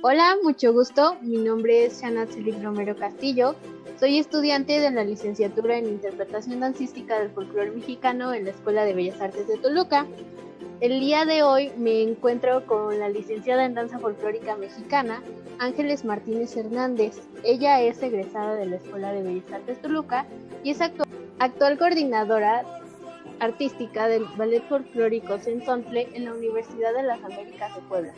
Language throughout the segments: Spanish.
Hola, mucho gusto. Mi nombre es Shana Celic Romero Castillo. Soy estudiante de la licenciatura en Interpretación Dancística del Folclore Mexicano en la Escuela de Bellas Artes de Toluca. El día de hoy me encuentro con la licenciada en Danza Folclórica Mexicana, Ángeles Martínez Hernández. Ella es egresada de la Escuela de Bellas Artes Toluca y es actual coordinadora artística del Ballet Folclórico Cenzontle en la Universidad de las Américas de Puebla.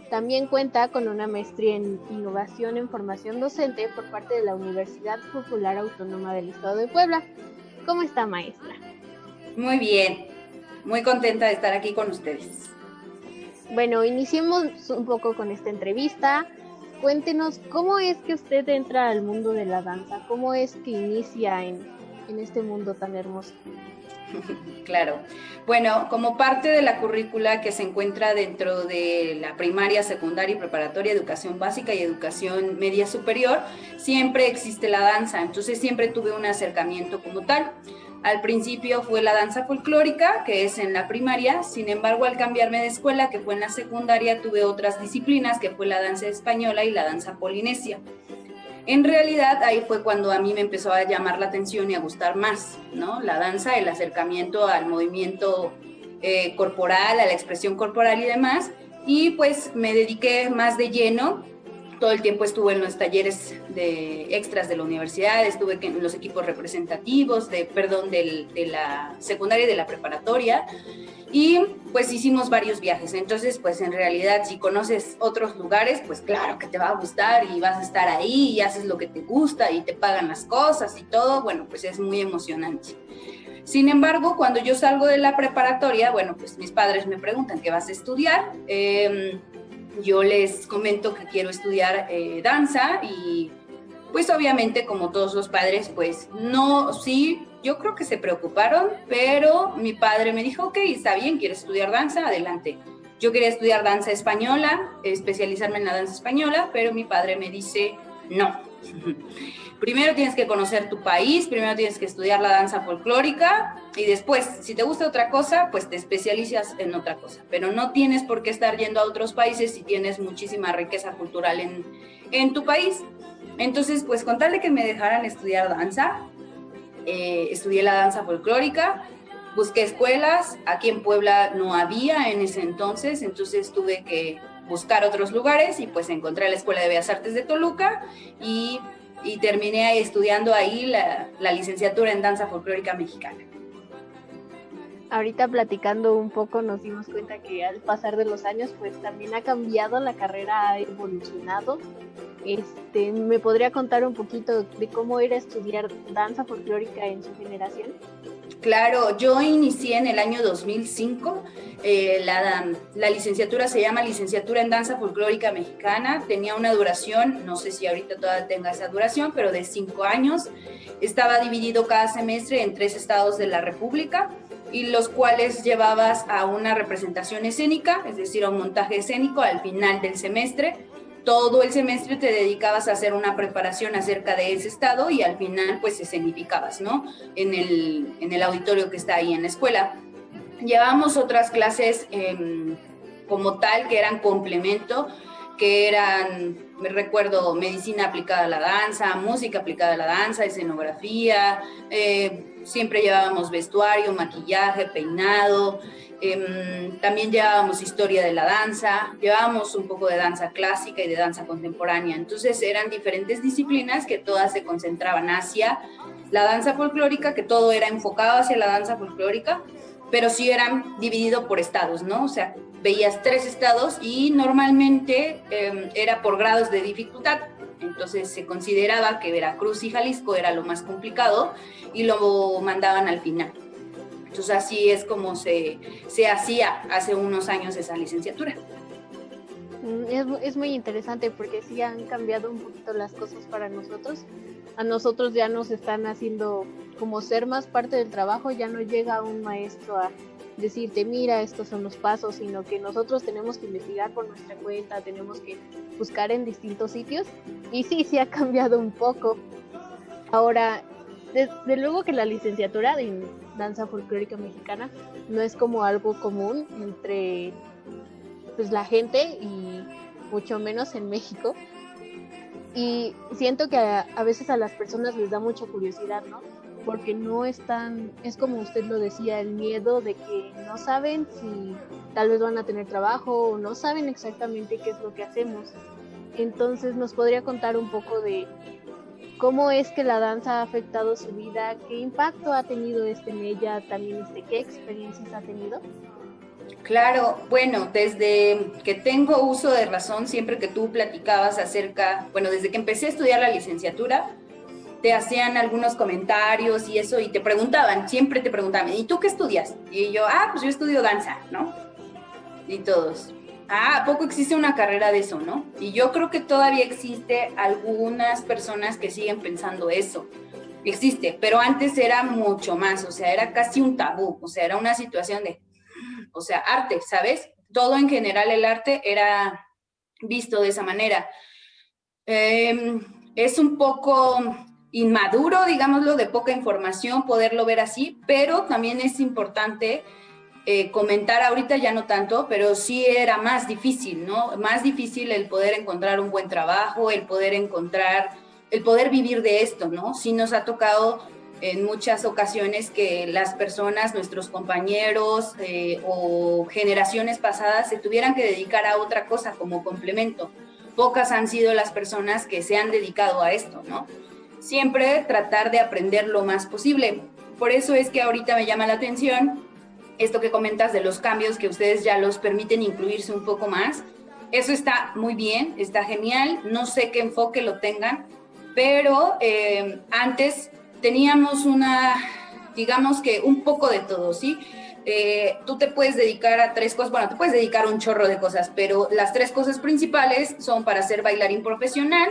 También cuenta con una maestría en innovación en formación docente por parte de la Universidad Popular Autónoma del Estado de Puebla. ¿Cómo está, maestra? Muy bien, muy contenta de estar aquí con ustedes. Bueno, iniciemos un poco con esta entrevista. Cuéntenos cómo es que usted entra al mundo de la danza, cómo es que inicia en este mundo tan hermoso. Claro. Bueno, como parte de la currícula que se encuentra dentro de la primaria, secundaria y preparatoria, educación básica y educación media superior, siempre existe la danza, entonces siempre tuve un acercamiento como tal. Al principio fue la danza folclórica, que es en la primaria, sin embargo, al cambiarme de escuela, que fue en la secundaria, tuve otras disciplinas, que fue la danza española y la danza polinesia. En realidad ahí fue cuando a mí me empezó a llamar la atención y a gustar más, ¿no? La danza, el acercamiento al movimiento corporal, a la expresión corporal y demás, y pues me dediqué más de lleno. Todo el tiempo estuve en los talleres de extras de la universidad, estuve en los equipos representativos de la secundaria y de la preparatoria, y pues hicimos varios viajes. Entonces, pues en realidad, si conoces otros lugares, pues claro que te va a gustar y vas a estar ahí y haces lo que te gusta y te pagan las cosas y todo, bueno, pues es muy emocionante. Sin embargo, cuando yo salgo de la preparatoria, bueno, pues mis padres me preguntan, ¿qué vas a estudiar? Yo les comento que quiero estudiar danza y pues obviamente como todos los padres, pues no, sí, yo creo que se preocuparon, pero mi padre me dijo, ok, está bien, ¿quieres estudiar danza? Adelante. Yo quería estudiar danza española, especializarme en la danza española, pero mi padre me dice, no. Primero tienes que conocer tu país, primero tienes que estudiar la danza folclórica y después, si te gusta otra cosa, pues te especializas en otra cosa. Pero no tienes por qué estar yendo a otros países si tienes muchísima riqueza cultural en tu país. Entonces, pues con tal de que me dejaran estudiar danza, estudié la danza folclórica, busqué escuelas, aquí en Puebla no había en ese entonces tuve que buscar otros lugares y pues encontré la Escuela de Bellas Artes de Toluca y terminé estudiando ahí la licenciatura en danza folclórica mexicana. Ahorita platicando un poco nos dimos cuenta que al pasar de los años pues también ha cambiado, la carrera ha evolucionado. ¿Me podría contar un poquito de cómo era estudiar danza folclórica en su generación? Claro, yo inicié en el año 2005, la licenciatura se llama Licenciatura en Danza Folclórica Mexicana, tenía una duración, no sé si ahorita todavía tenga esa duración, pero de 5 años, estaba dividido cada semestre en 3 estados de la República, y los cuales llevabas a una representación escénica, es decir, a un montaje escénico al final del semestre. Todo el semestre te dedicabas a hacer una preparación acerca de ese estado y al final pues escenificabas, ¿no? En el auditorio que está ahí en la escuela. Llevábamos otras clases como tal que eran complemento, que eran, me recuerdo, medicina aplicada a la danza, música aplicada a la danza, escenografía, siempre llevábamos vestuario, maquillaje, peinado, también llevábamos historia de la danza, llevábamos un poco de danza clásica y de danza contemporánea. Entonces eran diferentes disciplinas que todas se concentraban hacia la danza folclórica, que todo era enfocado hacia la danza folclórica, pero sí eran divididos por estados, ¿no? O sea, veías 3 estados y normalmente era por grados de dificultad. Entonces se consideraba que Veracruz y Jalisco era lo más complicado y lo mandaban al final. Entonces así es como se hacía hace unos años esa licenciatura. Es muy interesante porque sí han cambiado un poquito las cosas para nosotros. A nosotros ya nos están haciendo como ser más parte del trabajo, ya no llega un maestro a decirte, mira, estos son los pasos, sino que nosotros tenemos que investigar por nuestra cuenta, tenemos que buscar en distintos sitios y sí ha cambiado un poco. Ahora, desde luego que la licenciatura de danza folclórica mexicana, no es como algo común entre pues la gente y mucho menos en México. Y siento que a veces a las personas les da mucha curiosidad, ¿no? Porque no están, es como usted lo decía, el miedo de que no saben si tal vez van a tener trabajo o no saben exactamente qué es lo que hacemos. Entonces, ¿nos podría contar un poco de cómo es que la danza ha afectado su vida? ¿Qué impacto ha tenido en ella? También qué experiencias ha tenido. Claro, bueno, desde que tengo uso de razón, siempre que tú platicabas acerca, bueno, desde que empecé a estudiar la licenciatura, te hacían algunos comentarios y eso, y te preguntaban, siempre te preguntaban, ¿y tú qué estudias? Y yo, pues yo estudio danza, ¿no? Y todos, ¿a poco existe una carrera de eso, no? Y yo creo que todavía existe algunas personas que siguen pensando eso. Existe, pero antes era mucho más, o sea, era casi un tabú, o sea, era una situación de, o sea, arte, ¿sabes? Todo en general el arte era visto de esa manera. Es un poco inmaduro, digámoslo, de poca información poderlo ver así, pero también es importante comentar, ahorita ya no tanto, pero sí era más difícil, ¿no? Más difícil el poder encontrar un buen trabajo, el poder vivir de esto, ¿no? Sí nos ha tocado en muchas ocasiones que las personas, nuestros compañeros o generaciones pasadas se tuvieran que dedicar a otra cosa como complemento. Pocas han sido las personas que se han dedicado a esto, ¿no? Siempre tratar de aprender lo más posible. Por eso es que ahorita me llama la atención esto que comentas de los cambios que ustedes ya los permiten incluirse un poco más. Eso está muy bien, está genial. No sé qué enfoque lo tengan, pero antes teníamos digamos que un poco de todo, ¿sí? Tú te puedes dedicar a 3 cosas, bueno, te puedes dedicar a un chorro de cosas, pero las 3 cosas principales son para ser bailarín profesional,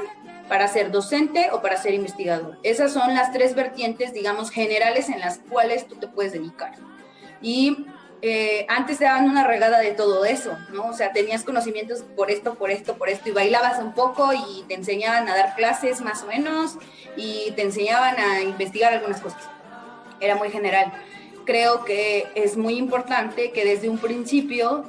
para ser docente o para ser investigador. Esas son las 3 vertientes, digamos, generales en las cuales tú te puedes dedicar. Y antes te daban una regada de todo eso, ¿no? O sea, tenías conocimientos por esto, y bailabas un poco y te enseñaban a dar clases más o menos y te enseñaban a investigar algunas cosas. Era muy general. Creo que es muy importante que desde un principio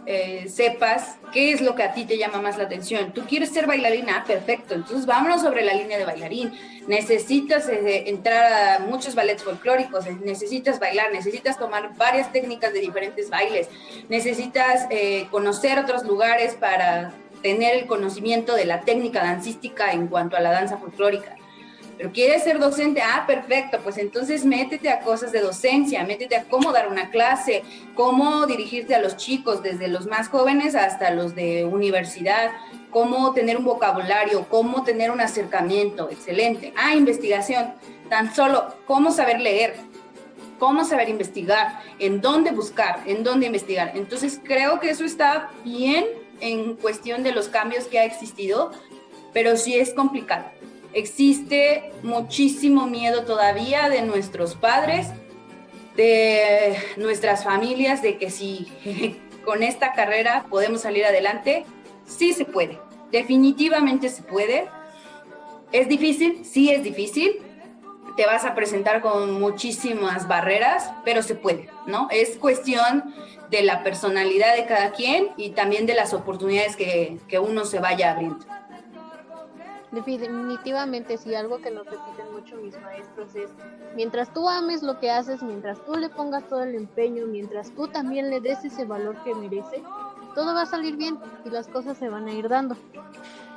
sepas qué es lo que a ti te llama más la atención. ¿Tú quieres ser bailarina? Perfecto, entonces vámonos sobre la línea de bailarín. Necesitas entrar a muchos ballets folclóricos, necesitas bailar, necesitas tomar varias técnicas de diferentes bailes, necesitas conocer otros lugares para tener el conocimiento de la técnica dancística en cuanto a la danza folclórica. Pero quieres ser docente, perfecto, pues entonces métete a cosas de docencia, métete a cómo dar una clase, cómo dirigirte a los chicos, desde los más jóvenes hasta los de universidad, cómo tener un vocabulario, cómo tener un acercamiento, excelente. Investigación, tan solo cómo saber leer, cómo saber investigar, en dónde buscar, en dónde investigar. Entonces creo que eso está bien en cuestión de los cambios que ha existido, pero sí es complicado. Existe muchísimo miedo todavía de nuestros padres, de nuestras familias, de que si con esta carrera podemos salir adelante. Sí se puede, definitivamente se puede. ¿Es difícil? Sí es difícil. Te vas a presentar con muchísimas barreras, pero se puede, ¿no? Es cuestión de la personalidad de cada quien y también de las oportunidades que uno se vaya abriendo. Definitivamente sí, algo que nos repiten mucho mis maestros es, mientras tú ames lo que haces, mientras tú le pongas todo el empeño, mientras tú también le des ese valor que merece, todo va a salir bien y las cosas se van a ir dando.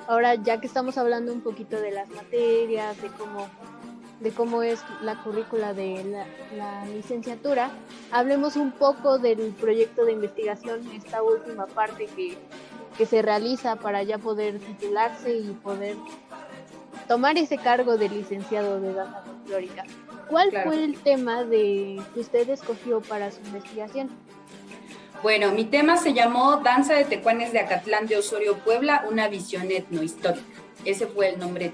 Ahora, ya que estamos hablando un poquito de las materias, de cómo es la currícula de la licenciatura, hablemos un poco del proyecto de investigación, esta última parte que se realiza para ya poder titularse y poder tomar ese cargo de licenciado de danza folclórica. ¿Cuál fue el tema que usted escogió para su investigación? Bueno, mi tema se llamó Danza de Tecuanes de Acatlán de Osorio, Puebla, una visión etnohistórica. Ese fue el nombre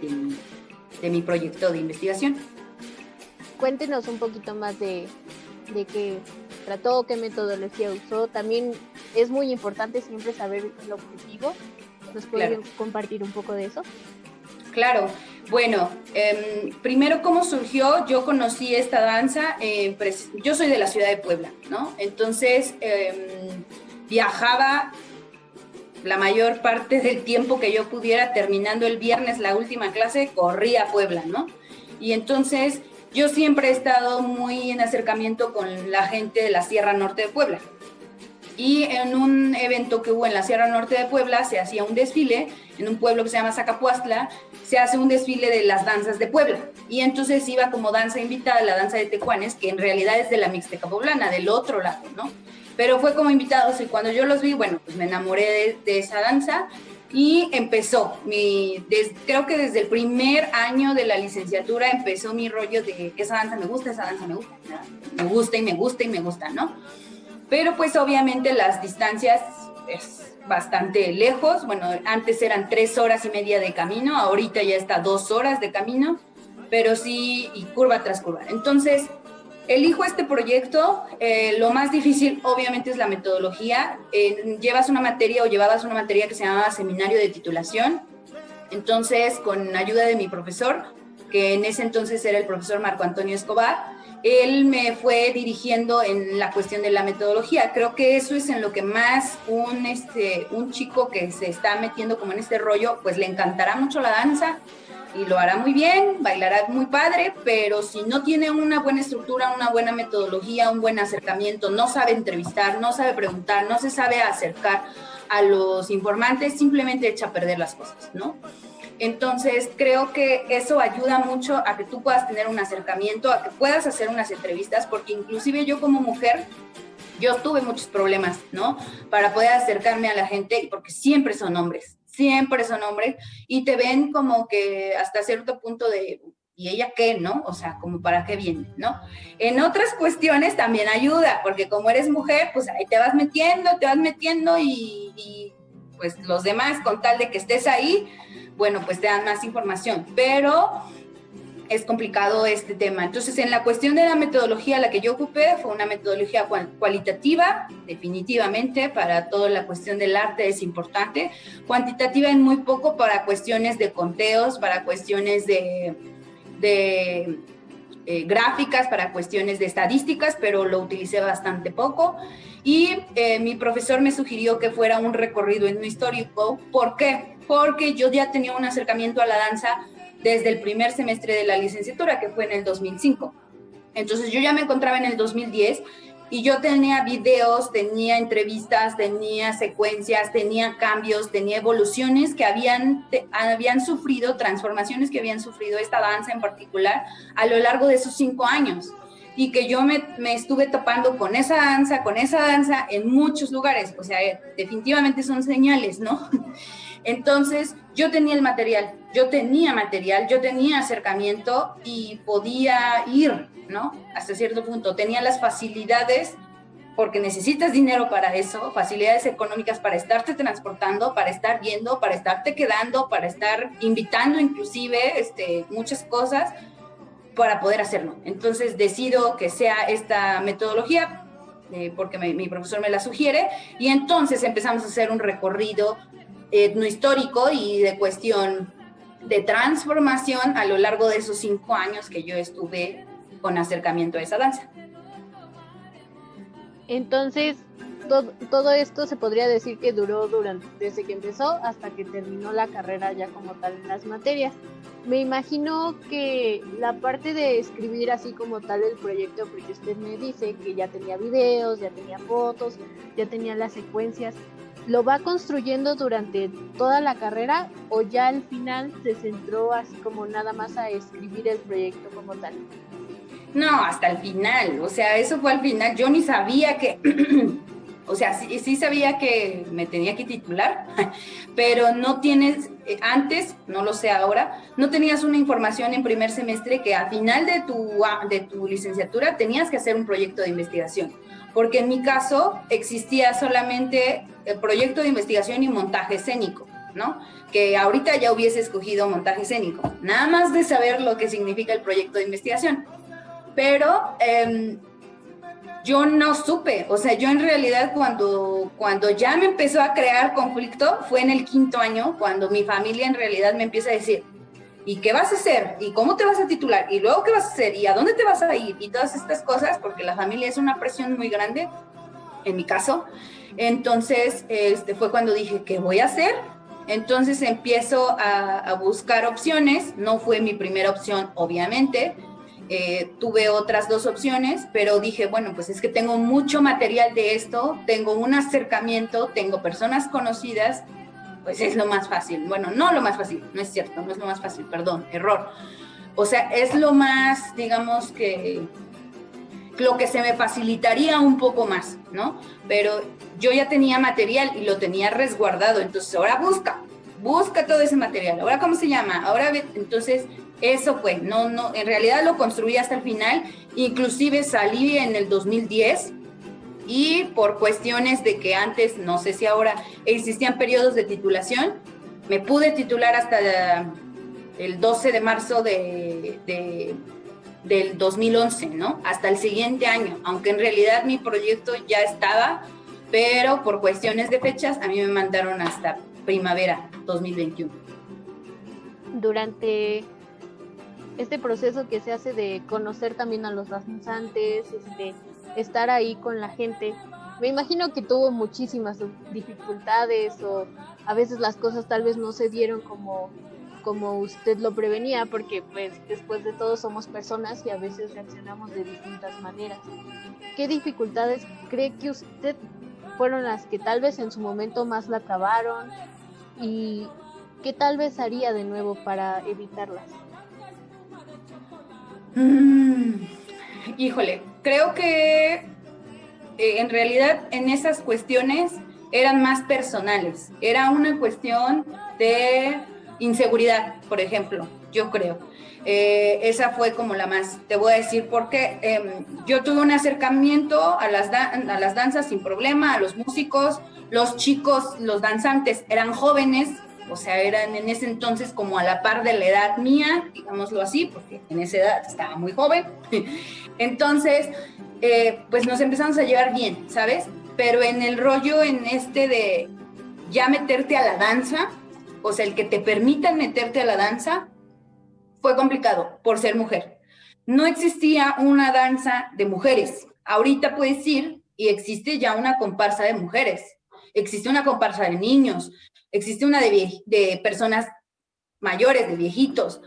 de mi proyecto de investigación. Cuéntenos un poquito más de qué trató, qué metodología usó. También es muy importante siempre saber el objetivo. ¿Nos pueden compartir un poco de eso? Claro. Bueno, primero, ¿cómo surgió? Yo conocí esta danza, yo soy de la ciudad de Puebla, ¿no? Entonces, viajaba la mayor parte del tiempo que yo pudiera, terminando el viernes la última clase, corría a Puebla, ¿no? Y entonces, yo siempre he estado muy en acercamiento con la gente de la Sierra Norte de Puebla. Y en un evento que hubo en la Sierra Norte de Puebla se hacía un desfile, en un pueblo que se llama Zacapuastla, se hace un desfile de las danzas de Puebla. Y entonces iba como danza invitada la danza de Tecuanes, que en realidad es de la Mixteca poblana, del otro lado, ¿no? Pero fue como invitados y cuando yo los vi, bueno, pues me enamoré de esa danza y empezó. Creo que desde el primer año de la licenciatura empezó mi rollo de que esa danza me gusta, me gusta y me gusta y me gusta, ¿no? Pero pues obviamente las distancias es bastante lejos. Bueno, antes eran 3 horas y media de camino, ahorita ya está 2 horas de camino, pero sí, y curva tras curva. Entonces, elijo este proyecto. Lo más difícil obviamente es la metodología. Llevabas una materia que se llamaba seminario de titulación. Entonces, con ayuda de mi profesor, que en ese entonces era el profesor Marco Antonio Escobar, él me fue dirigiendo en la cuestión de la metodología. Creo que eso es en lo que más un chico que se está metiendo como en este rollo, pues le encantará mucho la danza y lo hará muy bien, bailará muy padre, pero si no tiene una buena estructura, una buena metodología, un buen acercamiento, no sabe entrevistar, no sabe preguntar, no se sabe acercar a los informantes, simplemente echa a perder las cosas, ¿no? Entonces, creo que eso ayuda mucho a que tú puedas tener un acercamiento, a que puedas hacer unas entrevistas, porque inclusive yo como mujer, yo tuve muchos problemas, ¿no? Para poder acercarme a la gente, porque siempre son hombres, y te ven como que hasta cierto punto de, ¿y ella qué, no? O sea, como para qué viene, ¿no? En otras cuestiones también ayuda, porque como eres mujer, pues ahí te vas metiendo y pues los demás, con tal de que estés ahí, bueno, pues te dan más información, pero es complicado este tema. Entonces, en la cuestión de la metodología, la que yo ocupé fue una metodología cualitativa, definitivamente, para toda la cuestión del arte es importante, cuantitativa en muy poco para cuestiones de conteos, para cuestiones de gráficas, para cuestiones de estadísticas, pero lo utilicé bastante poco. Y mi profesor me sugirió que fuera un recorrido etnohistórico. ¿Por qué? Porque yo ya tenía un acercamiento a la danza desde el primer semestre de la licenciatura, que fue en el 2005. Entonces yo ya me encontraba en el 2010 y yo tenía videos, tenía entrevistas, tenía secuencias, tenía cambios, tenía evoluciones que habían sufrido, transformaciones que habían sufrido esta danza en particular a lo largo de esos 5 años. Y que yo me estuve topando con esa danza en muchos lugares. O sea, definitivamente son señales, ¿no? Entonces, yo tenía el material, yo tenía acercamiento y podía ir, ¿no? Hasta cierto punto. Tenía las facilidades, porque necesitas dinero para eso, facilidades económicas para estarte transportando, para estar yendo, para estarte quedando, para estar invitando inclusive muchas cosas para poder hacerlo. Entonces, decido que sea esta metodología, porque mi profesor me la sugiere, y entonces empezamos a hacer un recorrido etnohistórico y de cuestión de transformación a lo largo de esos 5 años que yo estuve con acercamiento a esa danza. Entonces, todo esto se podría decir que duró desde que empezó hasta que terminó la carrera ya como tal en las materias. Me imagino que la parte de escribir así como tal el proyecto, porque usted me dice que ya tenía videos, ya tenía fotos, ya tenía las secuencias, ¿lo va construyendo durante toda la carrera o ya al final se centró así como nada más a escribir el proyecto como tal? No, hasta el final, o sea, eso fue al final. Yo ni sabía que, o sea, sí sabía que me tenía que titular, pero no tienes, antes, no lo sé ahora, no tenías una información en primer semestre que al final de tu licenciatura tenías que hacer un proyecto de investigación, porque en mi caso existía solamente el proyecto de investigación y montaje escénico, ¿no? Que ahorita ya hubiese escogido montaje escénico, nada más de saber lo que significa el proyecto de investigación. Pero yo no supe, o sea, yo en realidad cuando ya me empezó a crear conflicto fue en el 5.º año, cuando mi familia en realidad me empieza a decir, ¿Y qué vas a hacer? ¿Y cómo te vas a titular? ¿Y luego qué vas a hacer? ¿Y a dónde te vas a ir? Y todas estas cosas, porque la familia es una presión muy grande, en mi caso. Entonces, fue cuando dije, ¿qué voy a hacer? Entonces empiezo a buscar opciones. No fue mi primera opción, obviamente. Tuve otras 2 opciones, pero dije, bueno, pues es que tengo mucho material de esto, tengo un acercamiento, tengo personas conocidas, pues es lo más fácil. Bueno, no lo más fácil, no es cierto, no es lo más fácil, perdón, error. O sea, es lo más, digamos que lo que se me facilitaría un poco más, ¿no? Pero yo ya tenía material y lo tenía resguardado, entonces ahora busca todo ese material. Ahora, ¿cómo se llama? Ahora, entonces, eso fue, no, en realidad lo construí hasta el final, inclusive salí en el 2010 y por cuestiones de que antes, no sé si ahora, existían periodos de titulación, me pude titular hasta el 12 de marzo del 2011, ¿no? Hasta el siguiente año, aunque en realidad mi proyecto ya estaba, pero por cuestiones de fechas a mí me mandaron hasta primavera 2021. Durante este proceso que se hace de conocer también a los danzantes, estar ahí con la gente, me imagino que tuvo muchísimas dificultades o a veces las cosas tal vez no se dieron como usted lo prevenía, porque pues después de todo somos personas y a veces reaccionamos de distintas maneras. ¿Qué dificultades cree que usted fueron las que tal vez en su momento más la acabaron y qué tal vez haría de nuevo para evitarlas? Híjole, creo que en realidad en esas cuestiones eran más personales, era una cuestión de inseguridad, por ejemplo, yo creo. Esa fue como la más, te voy a decir porque yo tuve un acercamiento a las danzas sin problema, a los músicos, los chicos, los danzantes eran jóvenes, o sea, eran en ese entonces como a la par de la edad mía, digámoslo así, porque en esa edad estaba muy joven. Entonces, pues nos empezamos a llevar bien, ¿sabes? Pero en el rollo de ya meterte a la danza, o sea, el que te permitan meterte a la danza, fue complicado por ser mujer. No existía una danza de mujeres. Ahorita puedes ir y existe ya una comparsa de mujeres, existe una comparsa de niños, existe una de personas mayores, de viejitos,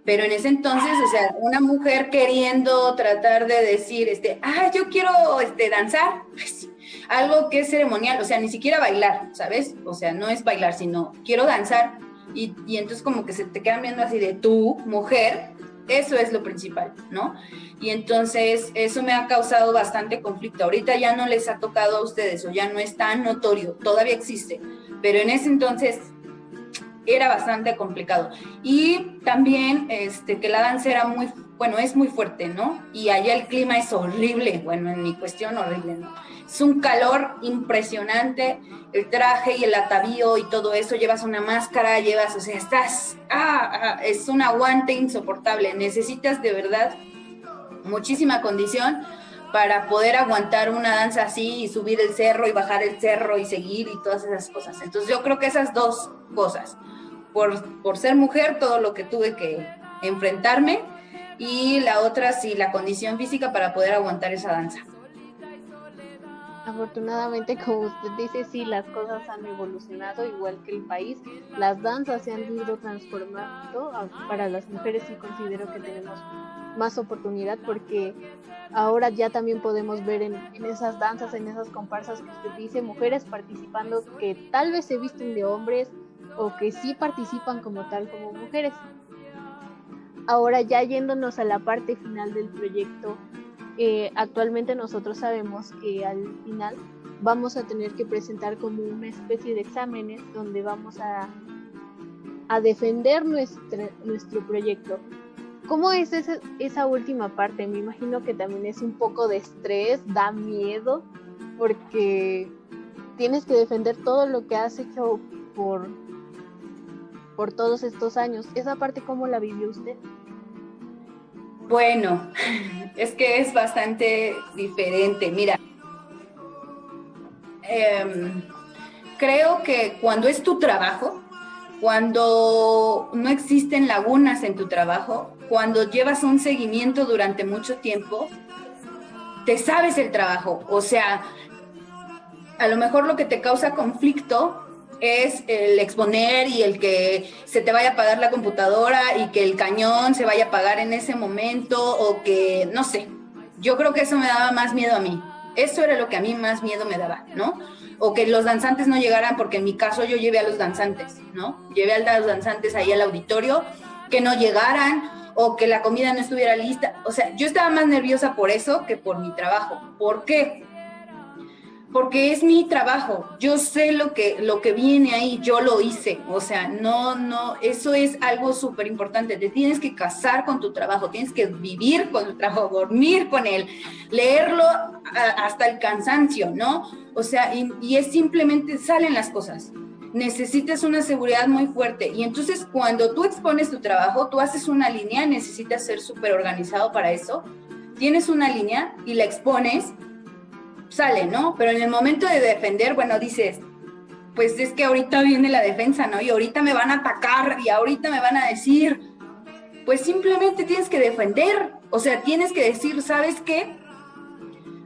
pero en ese entonces, o sea, una mujer queriendo tratar de decir, yo quiero danzar, pues, algo que es ceremonial, o sea, ni siquiera bailar, ¿sabes? O sea, no es bailar, sino quiero danzar, y entonces como que se te quedan viendo así de tú, mujer, eso es lo principal, ¿no? Y entonces eso me ha causado bastante conflicto. Ahorita ya no les ha tocado a ustedes, o ya no es tan notorio, todavía existe, pero en ese entonces era bastante complicado. Y también que la danza era es muy fuerte, ¿no? Y allá el clima es horrible, bueno, en mi cuestión horrible, ¿no? Es un calor impresionante, el traje y el atavío y todo eso, llevas una máscara, o sea, es un aguante insoportable, necesitas de verdad muchísima condición para poder aguantar una danza así y subir el cerro y bajar el cerro y seguir y todas esas cosas. Entonces yo creo que esas 2 cosas, por ser mujer, todo lo que tuve que enfrentarme, y la otra, sí, la condición física para poder aguantar esa danza. Afortunadamente, como usted dice, sí, las cosas han evolucionado igual que el país. Las danzas se han ido transformando. Para las mujeres sí considero que tenemos más oportunidad porque ahora ya también podemos ver en esas danzas, en esas comparsas que usted dice, mujeres participando que tal vez se visten de hombres o que sí participan como tal como mujeres. Ahora ya yéndonos a la parte final del proyecto, actualmente nosotros sabemos que al final vamos a tener que presentar como una especie de exámenes donde vamos a defender nuestro proyecto. ¿Cómo es esa última parte? Me imagino que también es un poco de estrés, da miedo, porque tienes que defender todo lo que has hecho por todos estos años. ¿Esa parte cómo la vivió usted? Bueno, es que es bastante diferente. Mira, creo que cuando es tu trabajo, cuando no existen lagunas en tu trabajo, cuando llevas un seguimiento durante mucho tiempo, te sabes el trabajo. O sea, a lo mejor lo que te causa conflicto es el exponer y el que se te vaya a apagar la computadora y que el cañón se vaya a apagar en ese momento, o que, no sé, yo creo que eso me daba más miedo a mí. Eso era lo que a mí más miedo me daba, ¿no? O que los danzantes no llegaran, porque en mi caso yo llevé a los danzantes, ¿no? Llevé a los danzantes ahí al auditorio, que no llegaran, o que la comida no estuviera lista. O sea, yo estaba más nerviosa por eso que por mi trabajo. ¿Por qué? Porque es mi trabajo, yo sé lo que viene ahí, yo lo hice, o sea, no, eso es algo súper importante, te tienes que casar con tu trabajo, tienes que vivir con tu trabajo, dormir con él, leerlo hasta el cansancio, ¿no? O sea, y es simplemente, salen las cosas, necesitas una seguridad muy fuerte, y entonces cuando tú expones tu trabajo, tú haces una línea, necesitas ser súper organizado para eso, tienes una línea y la expones, sale, ¿no? Pero en el momento de defender, bueno, dices, pues es que ahorita viene la defensa, ¿no? Y ahorita me van a atacar y ahorita me van a decir, pues simplemente tienes que defender, o sea, tienes que decir, ¿sabes qué?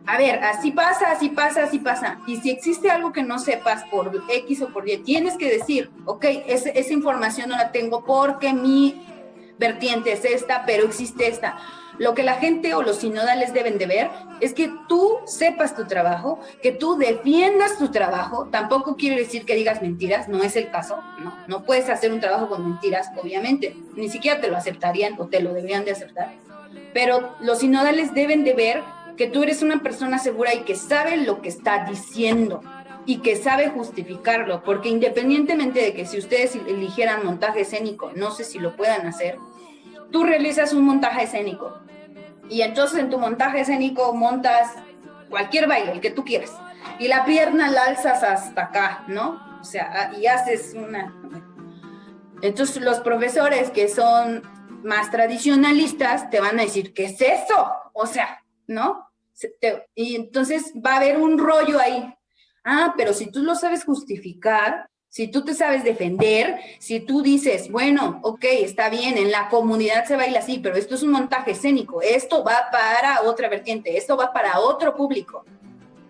A ver, así pasa, así pasa, así pasa. Y si existe algo que no sepas por X o por Y, tienes que decir, ok, esa información no la tengo porque mi vertiente es esta, pero existe esta. Lo que la gente o los sinodales deben de ver es que tú sepas tu trabajo, que tú defiendas tu trabajo. Tampoco quiere decir que digas mentiras, no es el caso, no puedes hacer un trabajo con mentiras, obviamente, ni siquiera te lo aceptarían o te lo deberían de aceptar, pero los sinodales deben de ver que tú eres una persona segura y que sabe lo que está diciendo y que sabe justificarlo, porque independientemente de que si ustedes eligieran montaje escénico, no sé si lo puedan hacer, tú realizas un montaje escénico y entonces en tu montaje escénico montas cualquier baile, el que tú quieras, y la pierna la alzas hasta acá, ¿no? O sea, y haces una... Entonces los profesores que son más tradicionalistas te van a decir, ¿qué es eso? O sea, ¿no? Y entonces va a haber un rollo ahí. Ah, pero si tú lo sabes justificar, si tú te sabes defender, si tú dices, bueno, ok, está bien, en la comunidad se baila así, pero esto es un montaje escénico, esto va para otra vertiente, esto va para otro público.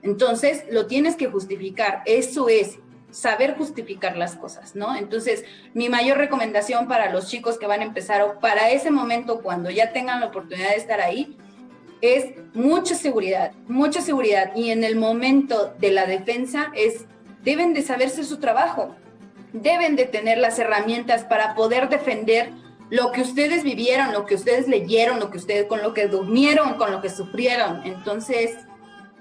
Entonces, lo tienes que justificar, eso es saber justificar las cosas, ¿no? Entonces, mi mayor recomendación para los chicos que van a empezar o para ese momento cuando ya tengan la oportunidad de estar ahí, es mucha seguridad, y en el momento de la defensa deben de saberse su trabajo, deben de tener las herramientas para poder defender lo que ustedes vivieron, lo que ustedes leyeron, con lo que durmieron, con lo que sufrieron. Entonces,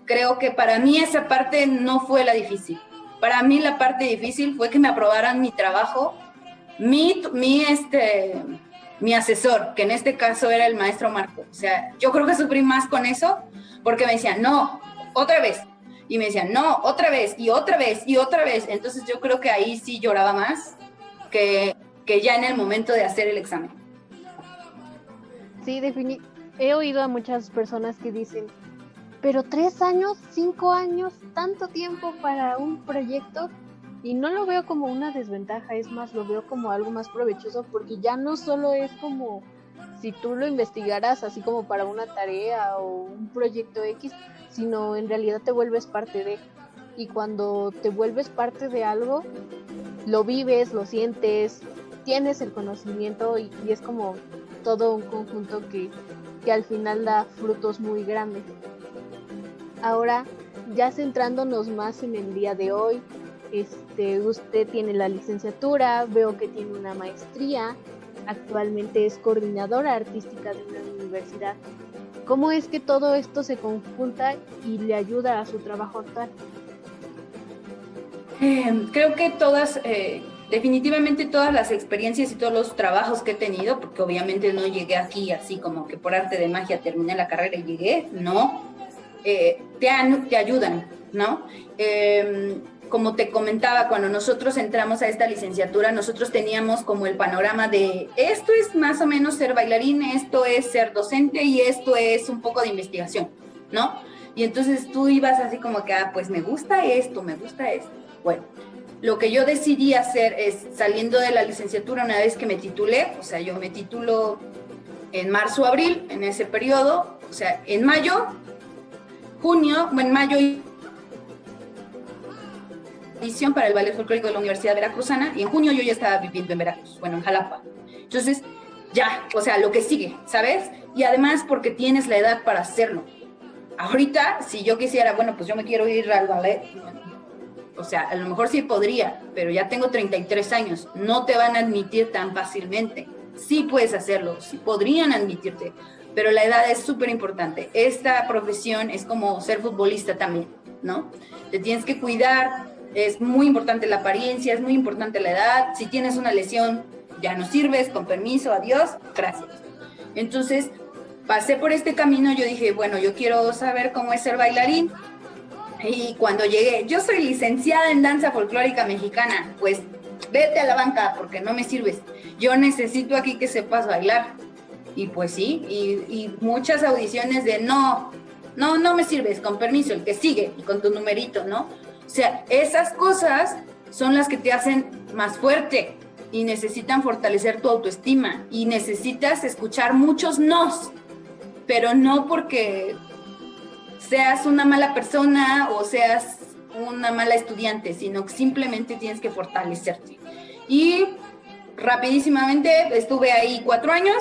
creo que para mí esa parte no fue la difícil. Para mí la parte difícil fue que me aprobaran mi trabajo, mi asesor, que en este caso era el maestro Marco. O sea, yo creo que sufrí más con eso, porque me decían, no, otra vez. Y me decían, no, otra vez, y otra vez, y otra vez. Entonces yo creo que ahí sí lloraba más que ya en el momento de hacer el examen. Sí, he oído a muchas personas que dicen, pero 3 años, 5 años, tanto tiempo para un proyecto, y no lo veo como una desventaja, es más, lo veo como algo más provechoso, porque ya no solo es como si tú lo investigaras así como para una tarea o un proyecto X, sino en realidad te vuelves parte de, y cuando te vuelves parte de algo, lo vives, lo sientes, tienes el conocimiento y es como todo un conjunto que al final da frutos muy grandes. Ahora, ya centrándonos más en el día de hoy, usted tiene la licenciatura, veo que tiene una maestría, actualmente es coordinadora artística de una universidad. ¿Cómo es que todo esto se conjunta y le ayuda a su trabajo actual? Creo que definitivamente todas las experiencias y todos los trabajos que he tenido, porque obviamente no llegué aquí así como que por arte de magia terminé la carrera y llegué, no, te ayudan, ¿no? Como te comentaba, cuando nosotros entramos a esta licenciatura, nosotros teníamos como el panorama de esto es más o menos ser bailarín, esto es ser docente y esto es un poco de investigación, ¿no? Y entonces tú ibas así como que, pues me gusta esto. Bueno, Lo que yo decidí hacer es, saliendo de la licenciatura, una vez que me titulé, o sea, yo me titulo en marzo, abril, en ese periodo, o sea, en mayo, en mayo edición para el Ballet Folclórico de la Universidad Veracruzana, y en junio yo ya estaba viviendo en Veracruz, bueno, en Jalapa. Entonces, ya, o sea, lo que sigue, ¿sabes? Y además porque tienes la edad para hacerlo. Ahorita, si yo quisiera, bueno, pues yo me quiero ir al ballet, o sea, a lo mejor sí podría, pero ya tengo 33 años, no te van a admitir tan fácilmente. Sí puedes hacerlo, sí podrían admitirte, pero la edad es súper importante. Esta profesión es como ser futbolista también, ¿no? Te tienes que cuidar, es muy importante la apariencia, es muy importante la edad. Si tienes una lesión, ya no sirves, con permiso, adiós, gracias. Entonces, pasé por este camino, yo dije, bueno, yo quiero saber cómo es ser bailarín. Y cuando llegué, yo soy licenciada en danza folclórica mexicana, pues vete a la banca porque no me sirves. Yo necesito aquí que sepas bailar. Y pues sí, y muchas audiciones de no me sirves, con permiso, el que sigue, y con tu numerito, ¿no? O sea, esas cosas son las que te hacen más fuerte y necesitan fortalecer tu autoestima y necesitas escuchar muchos nos, pero no porque seas una mala persona o seas una mala estudiante, sino que simplemente tienes que fortalecerte. Y rapidísimamente estuve ahí 4 años.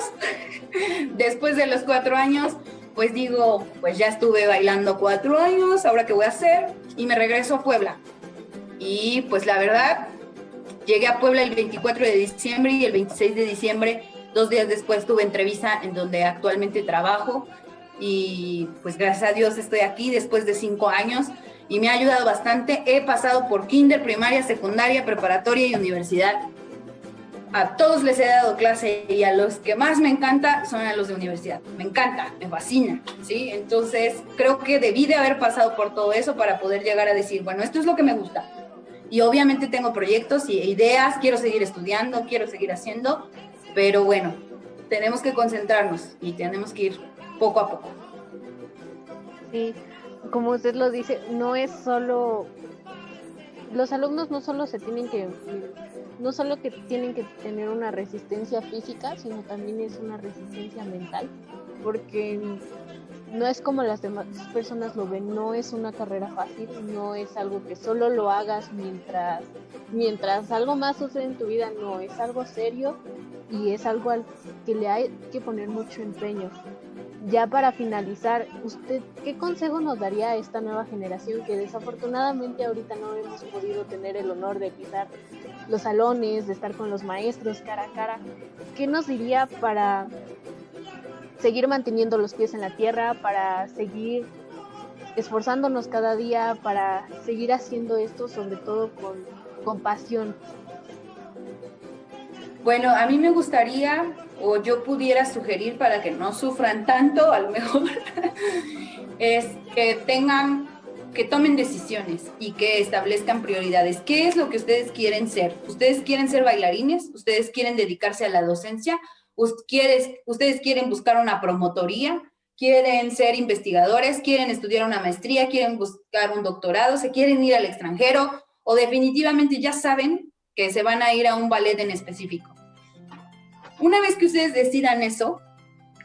Después de los 4 años, pues digo, pues ya estuve bailando 4 años, ¿ahora qué voy a hacer? Y me regreso a Puebla. Y pues la verdad, llegué a Puebla el 24 de diciembre y el 26 de diciembre, 2 días después, tuve entrevista en donde actualmente trabajo. Y pues gracias a Dios estoy aquí después de 5 años y me ha ayudado bastante. He pasado por kinder, primaria, secundaria, preparatoria y universidad. A todos les he dado clase y a los que más me encanta son a los de universidad. Me encanta, me fascina, ¿sí? Entonces creo que debí de haber pasado por todo eso para poder llegar a decir, bueno, esto es lo que me gusta. Y obviamente tengo proyectos y ideas, quiero seguir estudiando, quiero seguir haciendo, pero bueno, tenemos que concentrarnos y tenemos que ir poco a poco. Sí, como usted lo dice, no es solo, los alumnos no solo que tienen que tener una resistencia física, sino también es una resistencia mental, porque no es como las demás personas lo ven, no es una carrera fácil, no es algo que solo lo hagas mientras algo más sucede en tu vida, no, es algo serio y es algo al que le hay que poner mucho empeño. Ya para finalizar, ¿usted qué consejo nos daría a esta nueva generación que desafortunadamente ahorita no hemos podido tener el honor de pisar los salones, de estar con los maestros cara a cara? ¿Qué nos diría para seguir manteniendo los pies en la tierra, para seguir esforzándonos cada día, para seguir haciendo esto sobre todo con pasión? Bueno, a mí me gustaría, o yo pudiera sugerir para que no sufran tanto, a lo mejor, es que tomen decisiones y que establezcan prioridades. ¿Qué es lo que ustedes quieren ser? ¿Ustedes quieren ser bailarines? ¿Ustedes quieren dedicarse a la docencia? ¿Ustedes quieren buscar una promotoría? ¿Quieren ser investigadores? ¿Quieren estudiar una maestría? ¿Quieren buscar un doctorado? ¿Se quieren ir al extranjero? ¿O definitivamente ya saben que se van a ir a un ballet en específico? Una vez que ustedes decidan eso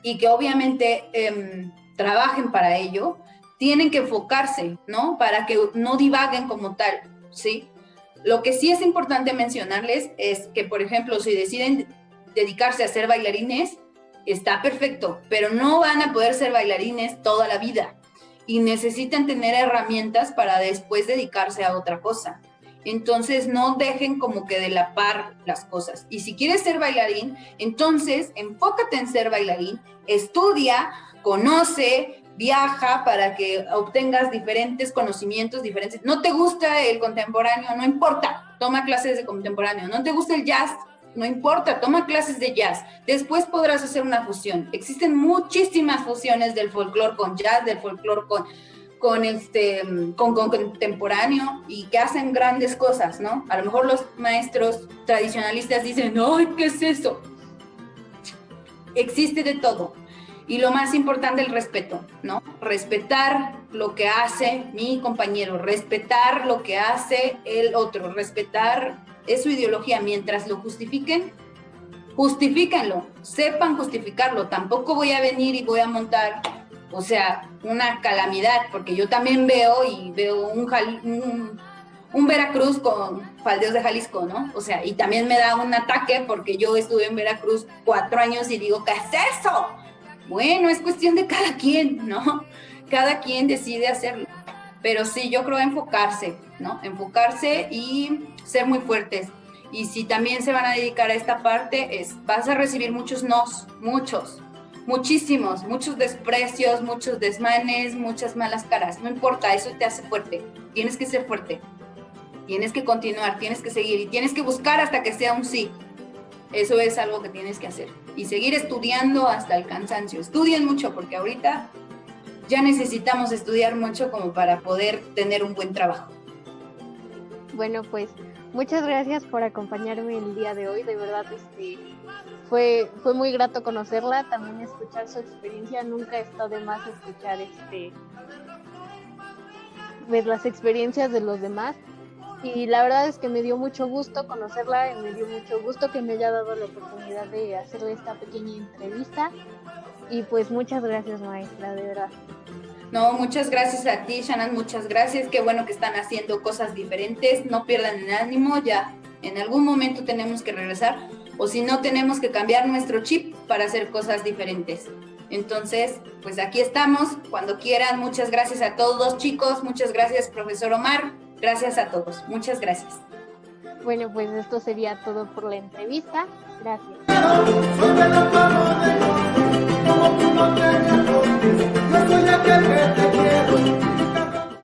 y que obviamente trabajen para ello, tienen que enfocarse, ¿no? Para que no divaguen como tal, ¿sí? Lo que sí es importante mencionarles es que, por ejemplo, si deciden dedicarse a ser bailarines, está perfecto, pero no van a poder ser bailarines toda la vida y necesitan tener herramientas para después dedicarse a otra cosa. Entonces no dejen como que de la par las cosas. Y si quieres ser bailarín, entonces enfócate en ser bailarín, estudia, conoce, viaja para que obtengas diferentes conocimientos, diferentes. No te gusta el contemporáneo, no importa, toma clases de contemporáneo. No te gusta el jazz, no importa, toma clases de jazz. Después podrás hacer una fusión. Existen muchísimas fusiones del folclore con jazz, del folclore con contemporáneo y que hacen grandes cosas, ¿no? A lo mejor los maestros tradicionalistas dicen, ¡ay, qué es eso! Existe de todo. Y lo más importante, el respeto, ¿no? Respetar lo que hace mi compañero, respetar lo que hace el otro, respetar su ideología. Mientras lo justifiquen, justifíquenlo, sepan justificarlo. Tampoco voy a venir y voy a montar, o sea, una calamidad, porque yo también veo un Veracruz con faldeos de Jalisco, ¿no? O sea, y también me da un ataque porque yo estuve en Veracruz 4 años y digo, ¿qué es eso? Bueno, es cuestión de cada quien, ¿no? Cada quien decide hacerlo. Pero sí, yo creo enfocarse, ¿no? Enfocarse y ser muy fuertes. Y si también se van a dedicar a esta parte, vas a recibir muchos nos, muchísimos, muchos desprecios, muchos desmanes, muchas malas caras. No importa, eso te hace fuerte. Tienes que ser fuerte. Tienes que continuar, tienes que seguir y tienes que buscar hasta que sea un sí. Eso es algo que tienes que hacer. Y seguir estudiando hasta el cansancio. Estudien mucho porque ahorita ya necesitamos estudiar mucho como para poder tener un buen trabajo. Bueno, pues muchas gracias por acompañarme el día de hoy. De verdad, fue muy grato conocerla, también escuchar su experiencia. Nunca está de más escuchar pues, las experiencias de los demás. Y la verdad es que me dio mucho gusto conocerla, y me dio mucho gusto que me haya dado la oportunidad de hacerle esta pequeña entrevista. Y pues muchas gracias, maestra, de verdad. No, muchas gracias a ti, Shannon, muchas gracias. Qué bueno que están haciendo cosas diferentes. No pierdan el ánimo, ya en algún momento tenemos que regresar, o si no, tenemos que cambiar nuestro chip para hacer cosas diferentes. Entonces, pues aquí estamos, cuando quieran. Muchas gracias a todos, chicos. Muchas gracias, profesor Omar. Gracias a todos. Muchas gracias. Bueno, pues esto sería todo por la entrevista. Gracias.